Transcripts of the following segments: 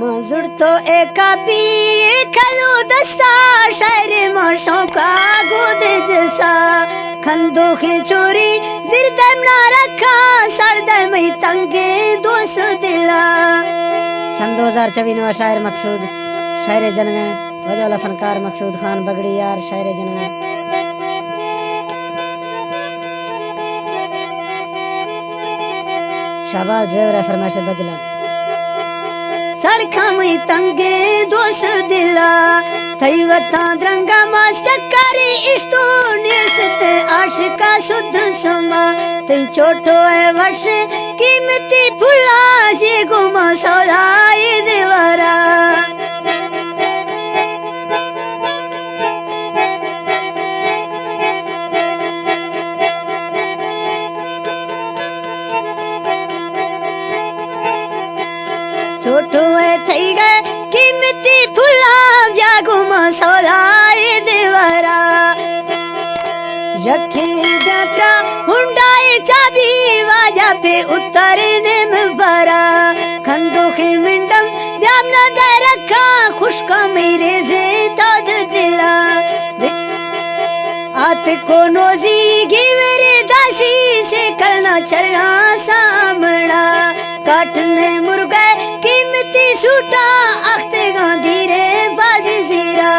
मजुर तो एकापी खलू दस्ता शहर मोशों का गोद जैसा खंदो के चोरी जिरदम ना रखा सरदम ही तंगे दोस्त दिला। सन 2024 नवा शायर मकसूद शायर जनगा वजह फनकार मकसूद खान बगड़ी यार शायर जनगा। शाबाश जेवर फरमाइश बजला सड़का में तंगे दोस्त दिला थई वता द्रंगा मा सकरी इष्टो निसत आशिका शुद्ध समा तई छोटो है वर्ष कीमती फुला जे गुमा सौदाई दीवारा। छोटो है थई गए कीमती फुला जागुमा सौदाई दीवारा। यखी यात्रा हुंडाई चाबी वाजा पे उतरने में बरा खंदो के मिंडम ब्याम न दे रखा खुशका मेरे से ताद दिला आते को नोजी गिवरे दासी से करना चलना सामना काटने मुर्गे कीमती सूटा अख्ते गांधी रे बाजी जीरा।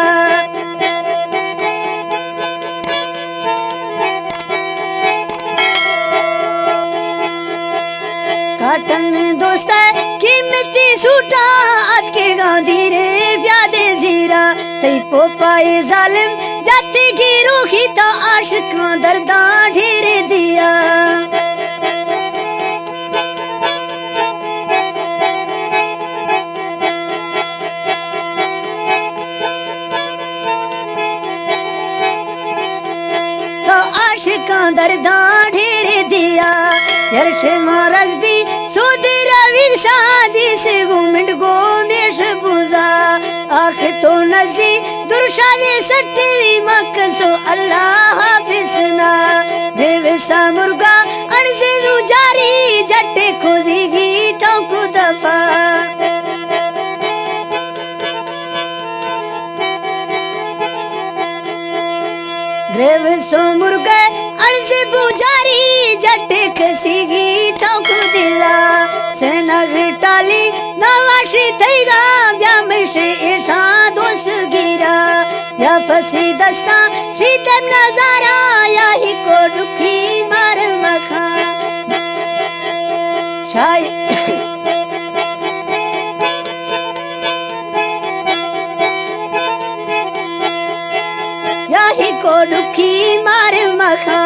काटन दोस्त कीमती सूटा अख्ते गांधी रे ब्यादे जीरा तई पोपाए जालिम जाती की रूखी तो आशिका दर्दा ढेर दिया। आशिका दर्दा ढेर दिया यर्श मारस भी सुधीर वीर शादी से घूमिंड गोनेश बुजा आख तो नसी दुर्शादी सट्टी मकसो अल्लाह हाफिजना बेवसा मुर्गा अणसे जारी जट्टे खोजेगी टोंकू दफा। ग्रेव सो मुर्गे अणसे पुजारी जट्टे खसीगी चौक दिला सेना टाली नवाशी थईगा ब्यामशे ऐशा दोस्त गिरा या फसी दस्ता शीतम नजारा या ही को दुखी मार मखा याही को दुखी मार मखा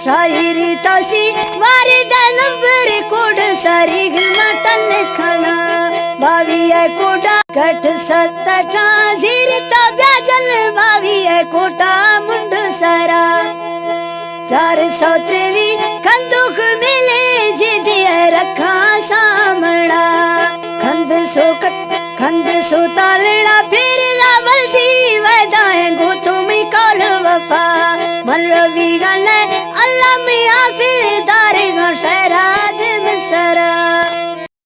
शायरी तोसी वारिदा नंबर कोड सारी मटन खाना बावी है कोटा कट सत्ता जीर तो ब्याजल बावी है कोटा मुंड सारा 423 खंदुक मिले जिदी रखा सामना खंद सो तालड़ा फिर वल्दी वदाए गो तुम कल वफा मन रवि गने अल्लाह मिया फिर दारे गो शहराद मिसरा।